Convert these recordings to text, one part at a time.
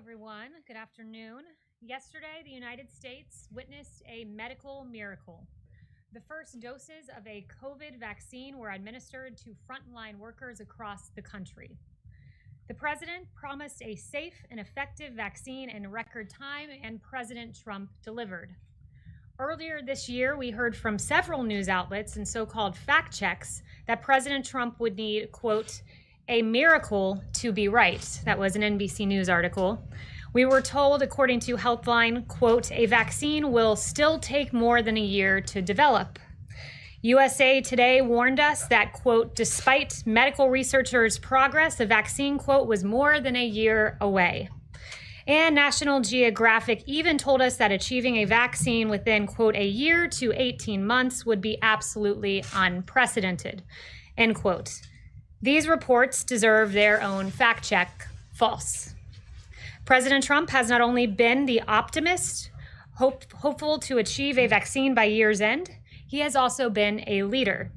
everyone. Good afternoon. Yesterday, the United States witnessed a medical miracle. The first doses of a COVID vaccine were administered to frontline workers across the country. The president promised a safe and effective vaccine in record time, and President Trump delivered. Earlier this year, we heard from several news outlets and so-called fact checks that President Trump would need, quote, a miracle to be right. That was an NBC News article. We were told, according to Healthline, quote, a vaccine will still take more than a year to develop. USA Today warned us that, quote, despite medical researchers' progress, the vaccine, quote, was more than a year away. And National Geographic even told us that achieving a vaccine within, quote, a year to 18 months would be absolutely unprecedented, end quote. These reports deserve their own fact check. False. President Trump has not only been the optimist, hopeful to achieve a vaccine by year's end, he has also been a leader.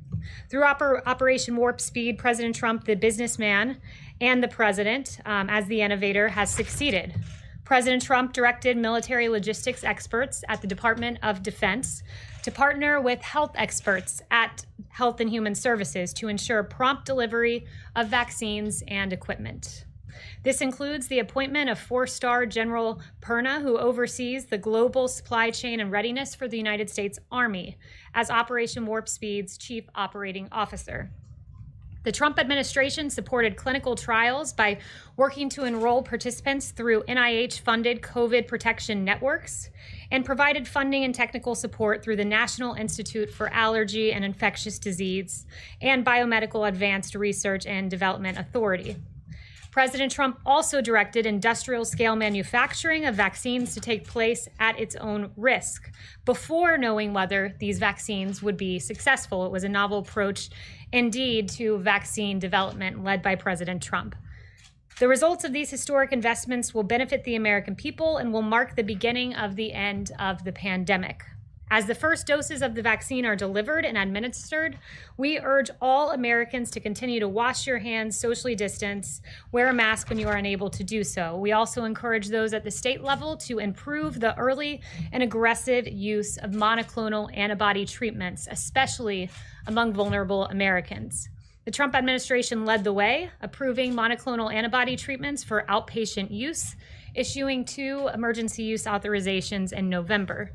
Through Operation Warp Speed, President Trump, the businessman, and the president, as the innovator, has succeeded. President Trump directed military logistics experts at the Department of Defense to partner with health experts at Health and Human Services to ensure prompt delivery of vaccines and equipment. This includes the appointment of 4-star General Perna, who oversees the global supply chain and readiness for the United States Army, as Operation Warp Speed's chief operating officer. The Trump administration supported clinical trials by working to enroll participants through NIH-funded COVID protection networks and provided funding and technical support through the National Institute for Allergy and Infectious Disease and Biomedical Advanced Research and Development Authority. President Trump also directed industrial-scale manufacturing of vaccines to take place at its own risk before knowing whether these vaccines would be successful. It was a novel approach, indeed, to vaccine development led by President Trump. The results of these historic investments will benefit the American people and will mark the beginning of the end of the pandemic. As the first doses of the vaccine are delivered and administered, we urge all Americans to continue to wash your hands, socially distance, wear a mask when you are unable to do so. We also encourage those at the state level to improve the early and aggressive use of monoclonal antibody treatments, especially among vulnerable Americans. The Trump administration led the way, approving monoclonal antibody treatments for outpatient use, issuing 2 emergency use authorizations in November.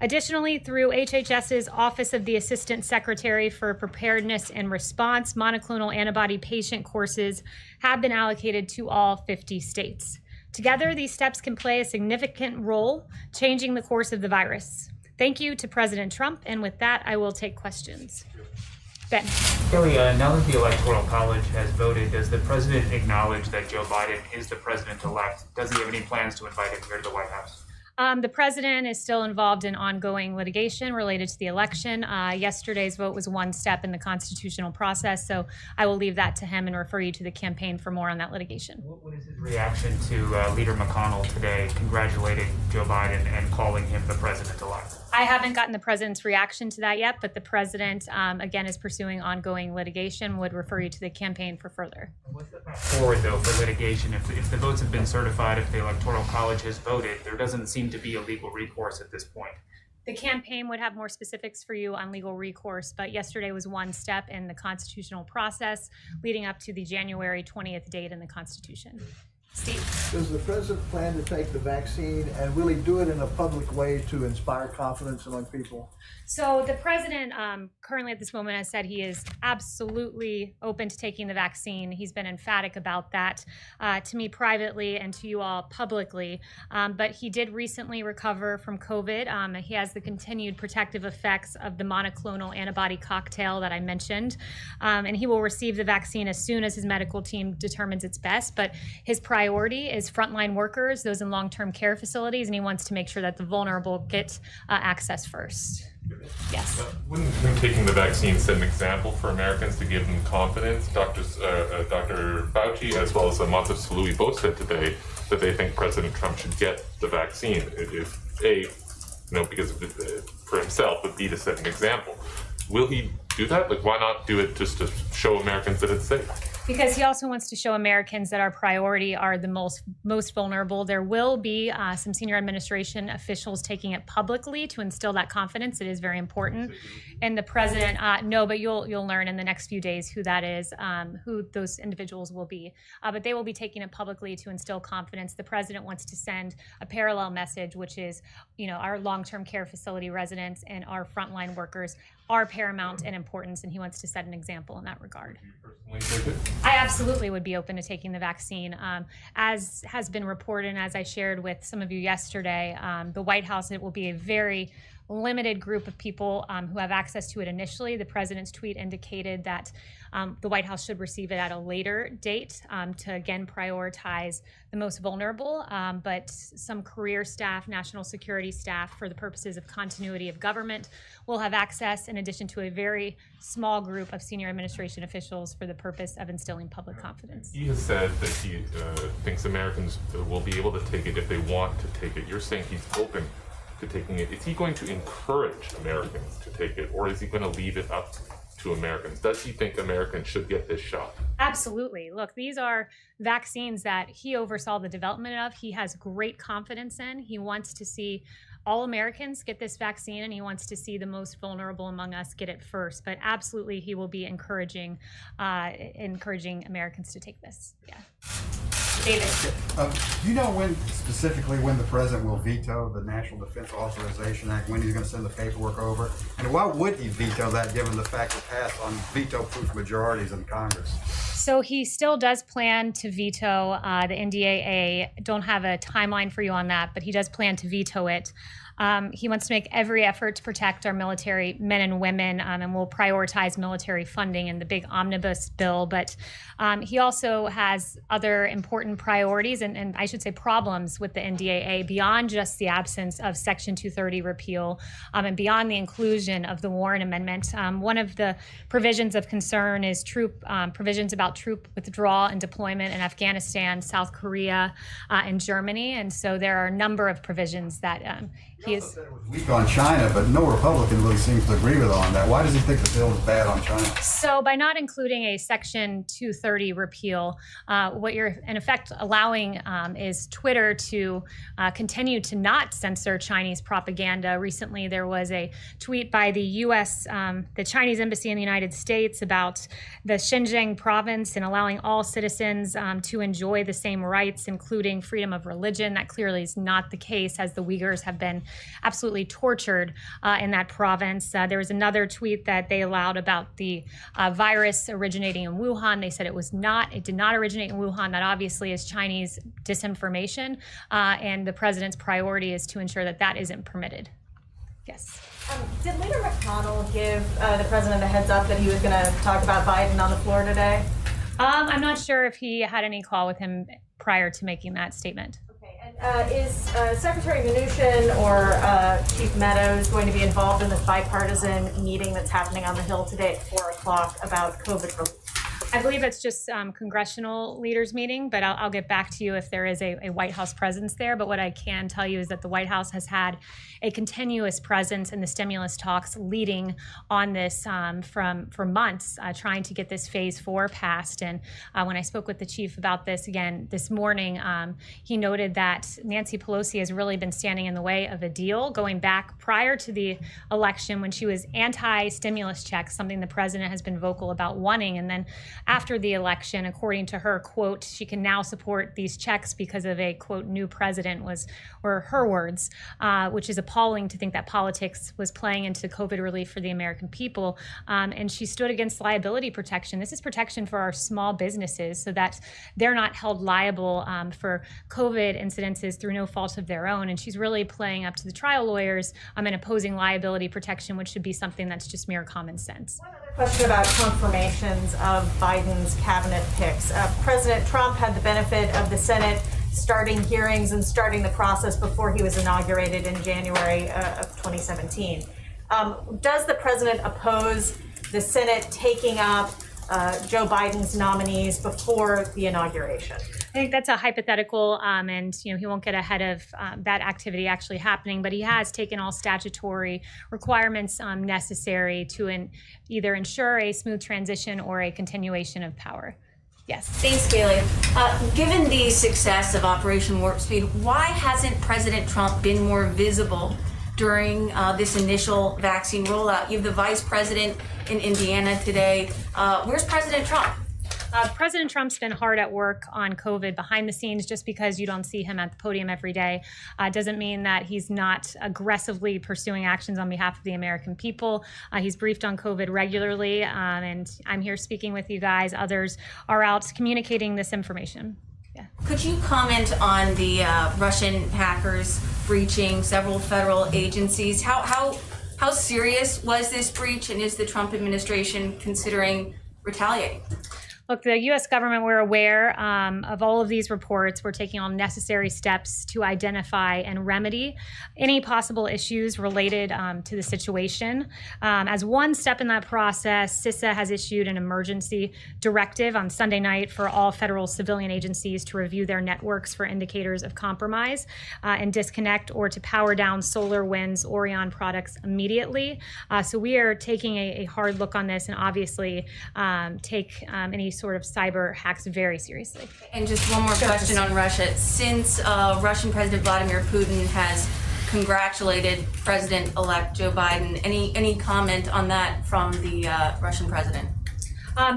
Additionally, through HHS's Office of the Assistant Secretary for Preparedness and Response, monoclonal antibody patient courses have been allocated to all 50 states. Together, these steps can play a significant role changing the course of the virus. Thank you to President Trump, and with that, I will take questions. Ben. Kayleigh, now that the Electoral College has voted, does the president acknowledge that Joe Biden is the president-elect? Does he have any plans to invite him here to the White House? The president is still involved in ongoing litigation related to the election. Yesterday's vote was one step in the constitutional process, so I will leave that to him and refer you to the campaign for more on that litigation. What is his reaction to Leader McConnell today congratulating Joe Biden and calling him the president-elect? I haven't gotten the president's reaction to that yet, but the president, again, is pursuing ongoing litigation, would refer you to the campaign for further. What's the path forward, though, for litigation? If the votes have been certified, if the Electoral College has voted, there doesn't seem to be a legal recourse at this point. The campaign would have more specifics for you on legal recourse, but yesterday was one step in the constitutional process leading up to the January 20th date in the Constitution. Steve. Does the president plan to take the vaccine, and will he do it in a public way to inspire confidence among people? So the president currently at this moment has said he is absolutely open to taking the vaccine. He's been emphatic about that to me privately and to you all publicly. But he did recently recover from COVID. He has the continued protective effects of the monoclonal antibody cocktail that I mentioned. And he will receive the vaccine as soon as his medical team determines it's best. But his priority is frontline workers, those in long-term care facilities, and he wants to make sure that the vulnerable get access first. Yes. Wouldn't him taking the vaccine set an example for Americans to give them confidence? Dr. Fauci, as well as Montesquieu, both said today that they think President Trump should get the vaccine. Because for himself, but B, to set an example. Will he do that? Like, why not do it just to show Americans that it's safe? Because he also wants to show Americans that our priority are the most vulnerable. There will be some senior administration officials taking it publicly to instill that confidence. It is very important. And the president, no, but you'll learn in the next few days who that is, who those individuals will be. But they will be taking it publicly to instill confidence. The president wants to send a parallel message, which is, our long-term care facility residents and our frontline workers are paramount in importance, and he wants to set an example in that regard. I absolutely would be open to taking the vaccine. As has been reported, and as I shared with some of you yesterday, the White House, it will be a very limited group of people who have access to it initially. The president's tweet indicated that the White House should receive it at a later date to, again, prioritize the most vulnerable, but some career staff, national security staff, for the purposes of continuity of government, will have access, in addition to a very small group of senior administration officials for the purpose of instilling public confidence. He has said that he thinks Americans will be able to take it if they want to take it. You're saying he's open to taking it. Is he going to encourage Americans to take it, or is he going to leave it up to Americans? Does he think Americans should get this shot? Absolutely. Look, these are vaccines that he oversaw the development of. He has great confidence in. He wants to see all Americans get this vaccine, and he wants to see the most vulnerable among us get it first. But absolutely, he will be encouraging Americans to take this. Yeah. David. Do you know specifically when the president will veto the National Defense Authorization Act, when he's going to send the paperwork over? And why would he veto that, given the fact it passed on veto-proof majorities in Congress? So he still does plan to veto the NDAA. Don't have a timeline for you on that, but he does plan to veto it. He wants to make every effort to protect our military men and women, and will prioritize military funding in the big omnibus bill. But he also has other important priorities and I should say problems with the NDAA beyond just the absence of Section 230 repeal and beyond the inclusion of the Warren Amendment. One of the provisions of concern is provisions about troop withdrawal and deployment in Afghanistan, South Korea, and Germany. And so there are a number of provisions that he is. Said it was weak on China, but no Republican really seems to agree with on that. Why does he think the bill is bad on China? So by not including a Section 230 repeal, what you're in effect allowing is Twitter to continue to not censor Chinese propaganda. Recently, there was a tweet by the U.S., the Chinese embassy in the United States, about the Xinjiang province and allowing all citizens to enjoy the same rights, including freedom of religion. That clearly is not the case, as the Uyghurs have been absolutely tortured in that province. There was another tweet that they allowed about the virus originating in Wuhan. They said it did not originate in Wuhan. That obviously is Chinese disinformation, and the president's priority is to ensure that that isn't permitted. Yes. Did Leader McConnell give the president a heads up that he was going to talk about Biden on the floor today? I'm not sure if he had any call with him prior to making that statement. Is Secretary Mnuchin or Chief Meadows going to be involved in this bipartisan meeting that's happening on the Hill today at 4 o'clock about COVID relief? I believe it's just congressional leaders meeting, but I'll get back to you if there is a White House presence there. But what I can tell you is that the White House has had a continuous presence in the stimulus talks leading on this for months, trying to get this phase 4 passed. And when I spoke with the chief about this again this morning, he noted that Nancy Pelosi has really been standing in the way of a deal going back prior to the election, when she was anti-stimulus checks, something the president has been vocal about wanting. And then after the election, according to her, quote, she can now support these checks because of a, quote, new president, were her words, which is appalling to think that politics was playing into COVID relief for the American people. And she stood against liability protection. This is protection for our small businesses so that they're not held liable for COVID incidences through no fault of their own. And she's really playing up to the trial lawyers and opposing liability protection, which should be something that's just mere common sense. One other question about confirmations of Biden's cabinet picks. President Trump had the benefit of the Senate starting hearings and starting the process before he was inaugurated in January of 2017. Does the president oppose the Senate taking up Joe Biden's nominees before the inauguration? I think that's a hypothetical, and he won't get ahead of that activity actually happening. But he has taken all statutory requirements necessary to either ensure a smooth transition or a continuation of power. Yes. Thanks, Kayleigh. Given the success of Operation Warp Speed, why hasn't President Trump been more visible during this initial vaccine rollout? You have the vice president in Indiana today. Where's President Trump? President Trump's been hard at work on COVID behind the scenes. Just because you don't see him at the podium every day doesn't mean that he's not aggressively pursuing actions on behalf of the American people. He's briefed on COVID regularly, and I'm here speaking with you guys. Others are out communicating this information. Yeah. Could you comment on the Russian hackers breaching several federal agencies? How serious was this breach, and is the Trump administration considering retaliating? Look, the U.S. government, we're aware of all of these reports. We're taking all necessary steps to identify and remedy any possible issues related to the situation. As one step in that process, CISA has issued an emergency directive on Sunday night for all federal civilian agencies to review their networks for indicators of compromise and disconnect or to power down SolarWinds Orion products immediately. So we are taking a hard look on this and obviously take any sort of cyber hacks very seriously. And just one more question on Russia. Since Russian President Vladimir Putin has congratulated President-elect Joe Biden, any comment on that from the Russian president?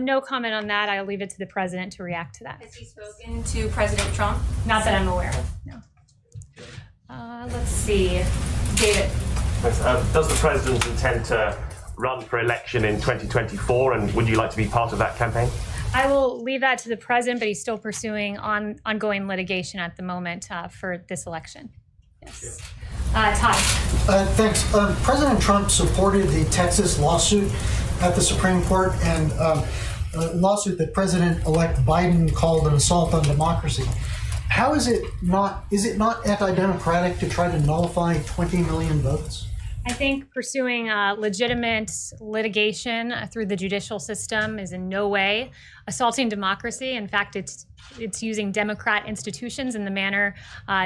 No comment on that. I'll leave it to the president to react to that. Has he spoken to President Trump? Not that I'm aware of, no. Let's see. David. Does the president intend to run for election in 2024, and would you like to be part of that campaign? I will leave that to the president, but he's still pursuing ongoing litigation at the moment for this election. Yes. Todd. Thanks. President Trump supported the Texas lawsuit at the Supreme Court, and a lawsuit that President-elect Biden called an assault on democracy. How is it not anti-democratic to try to nullify 20 million votes? I think pursuing legitimate litigation through the judicial system is in no way assaulting democracy. In fact, it's using Democrat institutions in the manner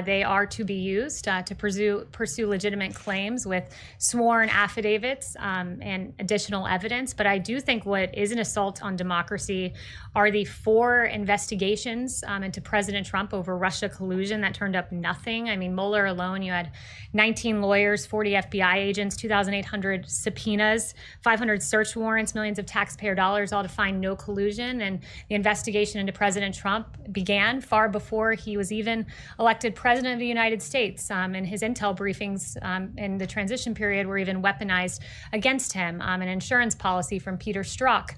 they are to be used to pursue legitimate claims with sworn affidavits and additional evidence. But I do think what is an assault on democracy are the 4 investigations into President Trump over Russia collusion that turned up nothing. I mean, Mueller alone, you had 19 lawyers, 40 FBI agents, 2,800 subpoenas, 500 search warrants, millions of taxpayer dollars, all to find no collusion. And the investigation into President Trump began far before he was even elected president of the United States. And his intel briefings in the transition period were even weaponized against him. An insurance policy from Peter Strzok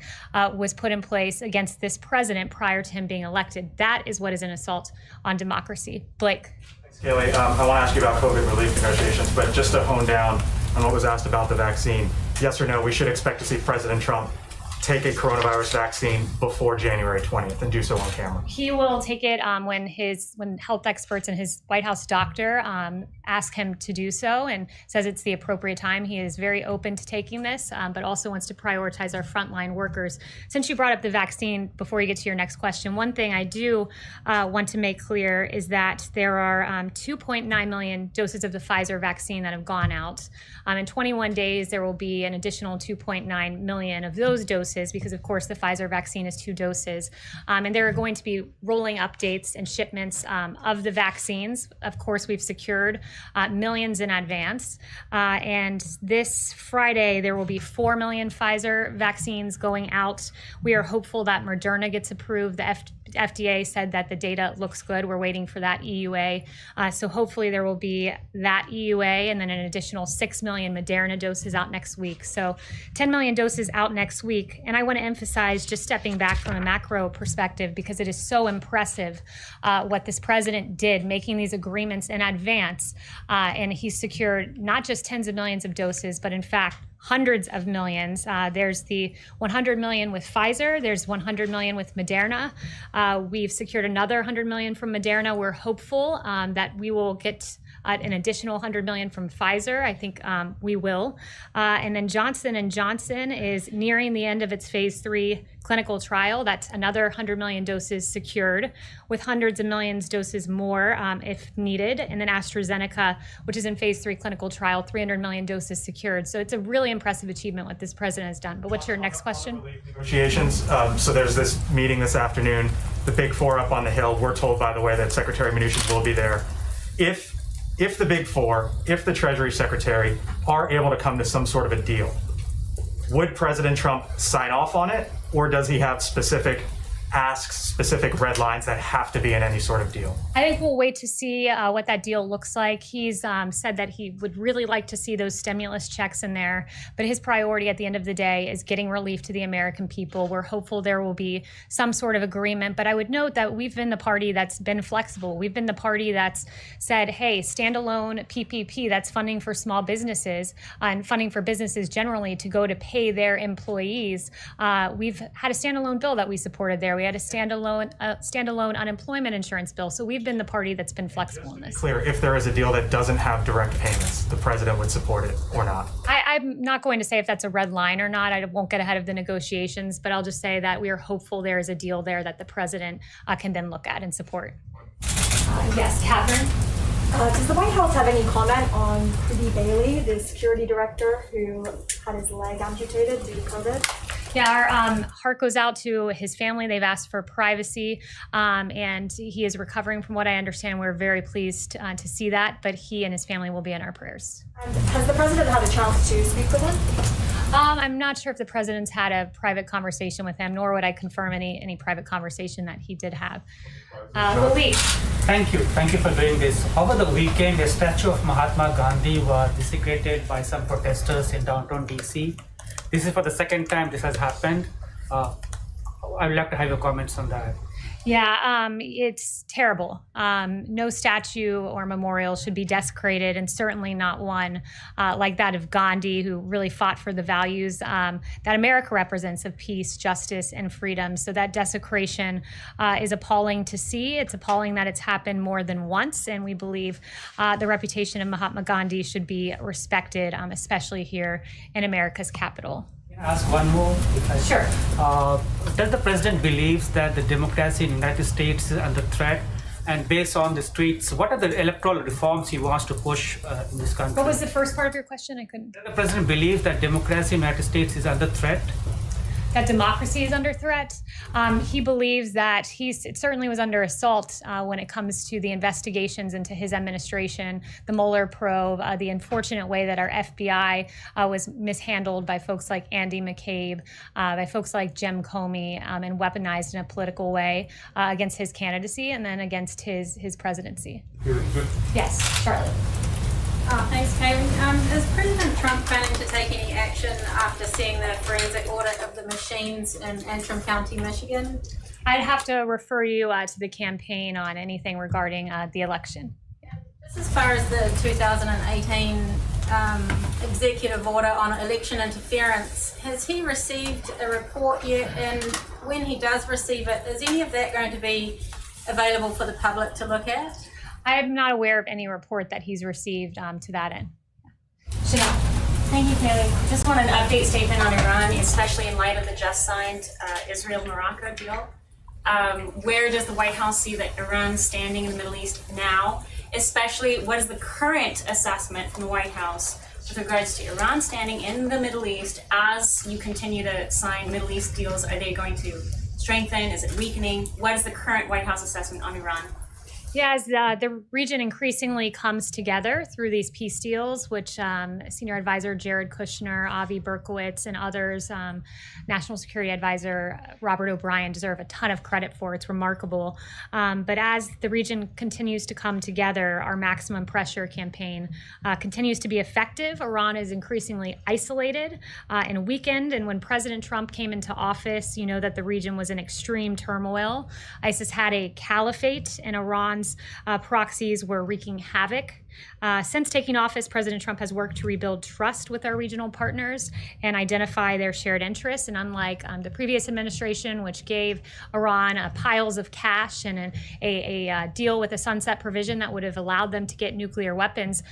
was put in place against this president prior to him being elected. That is what is an assault on democracy. Blake. Thanks, Kayleigh. I want to ask you about COVID relief negotiations, but just to hone down on what was asked about the vaccine, yes or no, we should expect to see President Trump take a coronavirus vaccine before January 20th and do so on camera? He will take it when health experts and his White House doctor ask him to do so and says it's the appropriate time. He is very open to taking this, but also wants to prioritize our frontline workers. Since you brought up the vaccine, before you get to your next question, one thing I do want to make clear is that there are 2.9 million doses of the Pfizer vaccine that have gone out. In 21 days, there will be an additional 2.9 million of those doses, because of course the Pfizer vaccine is 2 doses. And there are going to be rolling updates and shipments of the vaccines. Of course, we've secured millions in advance. And this Friday, there will be 4 million Pfizer vaccines going out. We are hopeful that Moderna gets approved. The FDA said that the data looks good. We're waiting for that EUA. So hopefully there will be that EUA and then an additional 6 million Moderna doses out next week. So 10 million doses out next week. And I want to emphasize, just stepping back from a macro perspective, because it is so impressive what this president did, making these agreements in advance. And he secured not just tens of millions of doses, but in fact, hundreds of millions. There's the 100 million with Pfizer. There's 100 million with Moderna. We've secured another 100 million from Moderna. We're hopeful that we will get an additional $100 million from Pfizer. I think we will. And then Johnson & Johnson is nearing the end of its phase 3 clinical trial. That's another 100 million doses secured, with hundreds of millions doses more if needed. And then AstraZeneca, which is in phase 3 clinical trial, 300 million doses secured. So it's a really impressive achievement what this president has done. But what's your next question? Negotiations. So there's this meeting this afternoon, the Big Four up on the Hill. We're told, by the way, that Secretary Mnuchin will be there. If the Big Four, if the Treasury Secretary are able to come to some sort of a deal, would President Trump sign off on it, or does he have specific asks, specific red lines that have to be in any sort of deal? I think we'll wait to see what that deal looks like. He's said that he would really like to see those stimulus checks in there, but his priority at the end of the day is getting relief to the American people. We're hopeful there will be some sort of agreement, but I would note that we've been the party that's been flexible. We've been the party that's said, hey, standalone PPP, that's funding for small businesses and funding for businesses generally to go to pay their employees. We've had a standalone bill that we supported there. We had a standalone unemployment insurance bill. So we've been the party that's been flexible in this. Clear, if there is a deal that doesn't have direct payments, the president would support it or not? I'm not going to say if that's a red line or not. I won't get ahead of the negotiations, but I'll just say that we are hopeful there is a deal there that the president can then look at and support. Yes, Catherine? Does the White House have any comment on Rudy Bailey, the security director who had his leg amputated due to COVID? Yeah, our heart goes out to his family. They've asked for privacy, and he is recovering from what I understand. We're very pleased to see that, but he and his family will be in our prayers. And has the president had a chance to speak with him? I'm not sure if the president's had a private conversation with him, nor would I confirm any private conversation that he did have. Louis. Thank you for doing this. Over the weekend, a statue of Mahatma Gandhi was desecrated by some protesters in downtown DC. This is for the second time this has happened. I would like to have your comments on that. Yeah, it's terrible. No statue or memorial should be desecrated, and certainly not one like that of Gandhi, who really fought for the values that America represents of peace, justice, and freedom. So that desecration is appalling to see. It's appalling that it's happened more than once, and we believe the reputation of Mahatma Gandhi should be respected, especially here in America's capital. Ask one more, if I Sure. Does the president believe that the democracy in the United States is under threat? And based on the streets, what are the electoral reforms he wants to push in this country? What was the first part of your question? I couldn't. Does the president believe that democracy in the United States is under threat? That democracy is under threat. He believes that it certainly was under assault when it comes to the investigations into his administration, the Mueller probe, the unfortunate way that our FBI was mishandled by folks like Andy McCabe, by folks like Jim Comey, and weaponized in a political way against his candidacy and then against his presidency. Yes, Charlotte. Thanks, Kayleigh. Is President Trump planning to take any action after seeing the forensic audit of the machines in Antrim County, Michigan? I'd have to refer you to the campaign on anything regarding the election. Just as far as the 2018 executive order on election interference, has he received a report yet? And when he does receive it, is any of that going to be available for the public to look at? I'm not aware of any report that he's received to that end. Chanel. Thank you, Kayleigh. Just want an update statement on Iran, especially in light of the just signed Israel-Morocco deal. Where does the White House see that Iran's standing in the Middle East now? Especially, what is the current assessment from the White House with regards to Iran's standing in the Middle East as you continue to sign Middle East deals? Are they going to strengthen? Is it weakening? What is the current White House assessment on Iran? Yeah, as the region increasingly comes together through these peace deals, which Senior Advisor Jared Kushner, Avi Berkowitz, and others, National Security Advisor Robert O'Brien deserve a ton of credit for. It's remarkable. But as the region continues to come together, our maximum pressure campaign continues to be effective. Iran is increasingly isolated and weakened. And when President Trump came into office, you know that the region was in extreme turmoil. ISIS had a caliphate, and Iran's proxies were wreaking havoc Since taking office, President Trump has worked to rebuild trust with our regional partners and identify their shared interests. And unlike the previous administration, which gave Iran piles of cash and a deal with a sunset provision that would have allowed them to get nuclear weapons,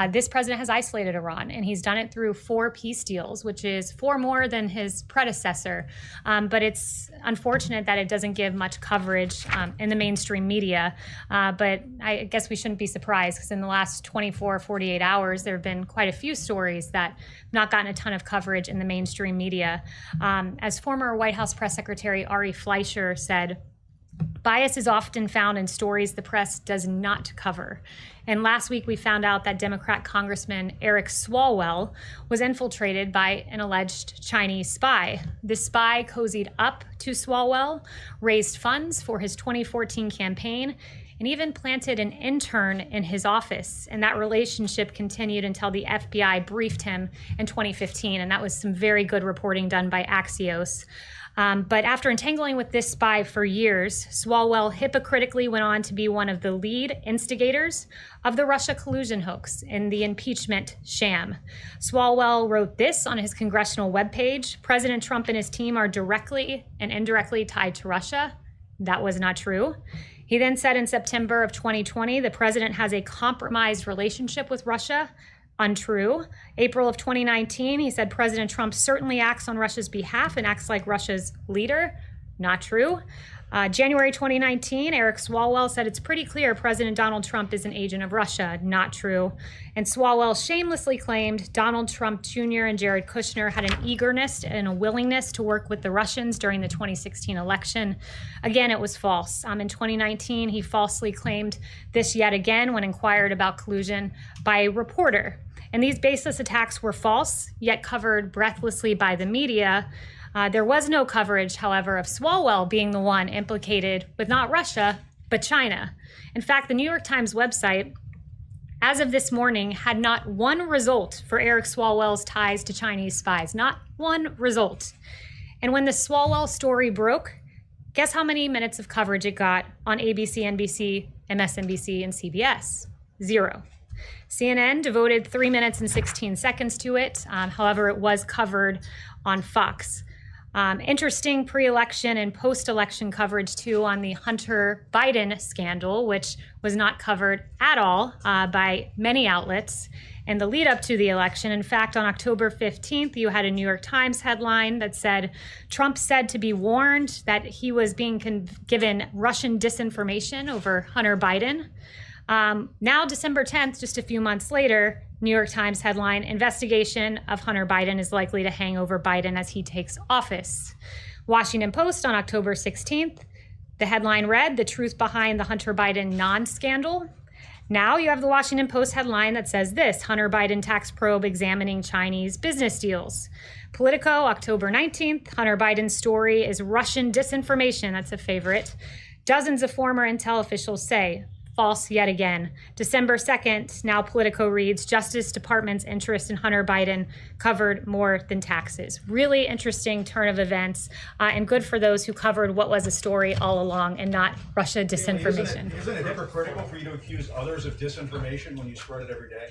this president has isolated Iran, and he's done it through 4 peace deals, which is 4 more than his predecessor. But it's unfortunate that it doesn't give much coverage in the mainstream media. But I guess we shouldn't be surprised, because in the last 24, 48 hours, there have been quite a few stories that have not gotten a ton of coverage in the mainstream media. As former White House Press Secretary Ari Fleischer said, bias is often found in stories the press does not cover. And last week we found out that Democrat Congressman Eric Swalwell was infiltrated by an alleged Chinese spy. This spy cozied up to Swalwell, raised funds for his 2014 campaign, and even planted an intern in his office. And that relationship continued until the FBI briefed him in 2015. And that was some very good reporting done by Axios. But after entangling with this spy for years, Swalwell hypocritically went on to be one of the lead instigators of the Russia collusion hoax and the impeachment sham. Swalwell wrote this on his congressional webpage: President Trump and his team are directly and indirectly tied to Russia. That was not true. He then said in September of 2020, the president has a compromised relationship with Russia. Untrue. April of 2019, he said President Trump certainly acts on Russia's behalf and acts like Russia's leader. Not true. January 2019, Eric Swalwell said it's pretty clear President Donald Trump is an agent of Russia. Not true. And Swalwell shamelessly claimed Donald Trump Jr. and Jared Kushner had an eagerness and a willingness to work with the Russians during the 2016 election. Again, it was false. In 2019, he falsely claimed this yet again when inquired about collusion by a reporter. And these baseless attacks were false, yet covered breathlessly by the media. There was no coverage, however, of Swalwell being the one implicated with not Russia, but China. In fact, the New York Times website, as of this morning, had not one result for Eric Swalwell's ties to Chinese spies. Not one result. And when the Swalwell story broke, guess how many minutes of coverage it got on ABC, NBC, MSNBC, and CBS? 0. CNN devoted 3 minutes and 16 seconds to it. However, it was covered on Fox. Interesting pre-election and post-election coverage, too, on the Hunter Biden scandal, which was not covered at all by many outlets in the lead up to the election. In fact, on October 15th, you had a New York Times headline that said, Trump said to be warned that he was being given Russian disinformation over Hunter Biden. Now, December 10th, just a few months later, New York Times headline, investigation of Hunter Biden is likely to hang over Biden as he takes office. Washington Post on October 16th, the headline read, the truth behind the Hunter Biden non-scandal. Now you have the Washington Post headline that says this, Hunter Biden tax probe examining Chinese business deals. Politico, October 19th, Hunter Biden's story is Russian disinformation. That's a favorite. Dozens of former intel officials say, false yet again. December 2nd, now Politico reads, Justice Department's interest in Hunter Biden covered more than taxes. Really interesting turn of events, and good for those who covered what was a story all along and not Russia disinformation. Isn't it hypocritical for you to accuse others of disinformation when you spread it every day?